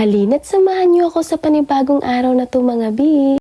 Halina't samahan niyo ako sa panibagong araw na to mga bi.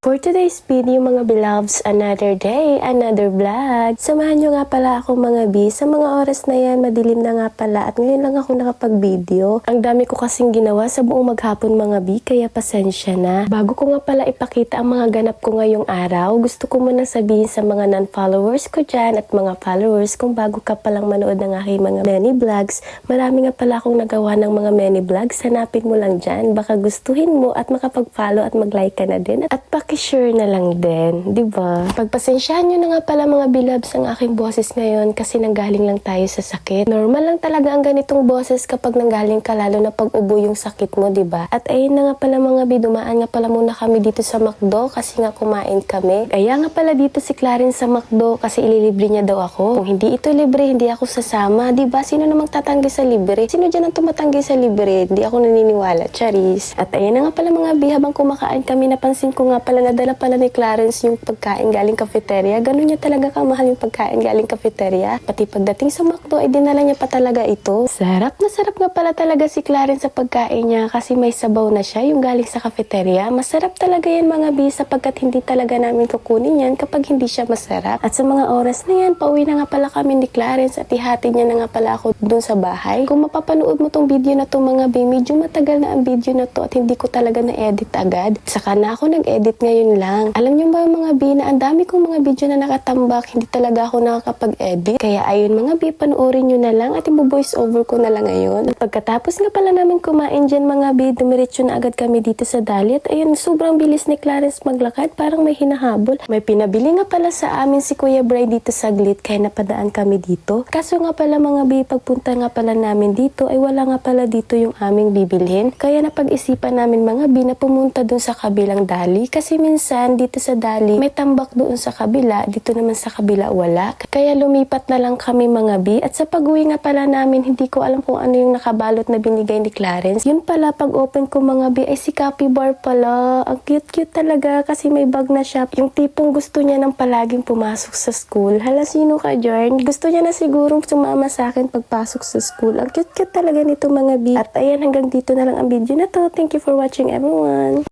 For today's video mga beloveds, another day, another vlog. Samahan nyo nga pala ako mga bi. Sa mga oras na yan, madilim na nga pala at ngayon lang ako nakapag-video. Ang dami ko kasing ginawa sa buong maghapon mga bi, kaya pasensya na. Bago ko nga pala ipakita ang mga ganap ko ngayong araw, gusto ko muna sabihin sa mga non-followers ko dyan at mga followers kung bago ka palang manood ng aking mga many vlogs. Marami nga pala akong nagawa ng mga many vlogs. Hanapin mo lang dyan. Baka gustuhin mo at makapag-follow at mag-like ka na din. At share na lang din, di ba? Pagpasensyahan nyo na nga pala mga beloveds ang aking boses ngayon kasi nanggaling lang tayo sa sakit. Normal lang talaga ang ganitong boses kapag nanggaling ka, lalo na pag ubo yung sakit mo, di ba? At ayun na nga pala mga bi, dumaan nga pala muna kami dito sa McDo kasi nga kumain kami. Kaya nga pala dito si Clarence sa McDo kasi ililibre niya daw ako. Kung hindi ito libre, hindi ako sasama, di ba? Sino namang tatanggi sa libre? Sino dyan ang tumatanggi sa libre? Di ako naniniwala, charis. At ayun na nga pala mga bi, habang kumakain kami, napansin ko nga pala nadala pala ni Clarence yung pagkain galing cafeteria. Ganun niya talaga kamahal yung pagkain galing cafeteria. Pati pagdating sa McDo, ay dinala niya pa talaga ito. Sarap na sarap nga pala talaga si Clarence sa pagkain niya kasi may sabaw na siya yung galing sa cafeteria. Masarap talaga yan mga bi sapagkat hindi talaga namin kukunin yan kapag hindi siya masarap. At sa mga oras na yan, pauwi na nga pala kami ni Clarence at ihati niya na nga pala ako dun sa bahay. Kung mapapanood mo tong video na to mga bi, medyo matagal na ang video na to at hindi ko talaga na-edit agad. Saka na ako nag-edit ngayon lang. Alam niyo ba mga bi na ang dami kong mga video na nakatambak, hindi talaga ako nakakapag-edit. Kaya ayun mga bi, panoorin nyo na lang at i-voice over ko na lang ngayon. At pagkatapos nga pala namin kumain dyan mga bi, dumiretso na agad kami dito sa Dali. At ayun, sobrang bilis ni Clarence maglakad, parang may hinahabol. May pinabili nga pala sa amin si Kuya Bray dito saglit, kaya napadaan kami dito. Kaso nga pala mga bi, pagpunta nga pala namin dito, ay wala nga pala dito yung aming bibilhin. Kaya napag-isipan namin mga bi na pumunta dun sa kabilang Dali. Kasi minsan dito sa Dali, may tambak doon sa kabila, dito naman sa kabila wala. Kaya lumipat na lang kami mga bi. At sa pag-uwi nga pala namin, hindi ko alam kung ano yung nakabalot na binigay ni Clarence. Yun pala, pag open ko mga bi, ay si Capybar pala. Ang cute-cute talaga kasi may bag na siya. Yung tipong gusto niya nang palaging pumasok sa school. Hala, sino ka dyan? Gusto niya na sigurong sumama sa akin pagpasok sa school. Ang cute-cute talaga nito mga bi. At ayan, hanggang dito na lang ang video na to. Thank you for watching everyone.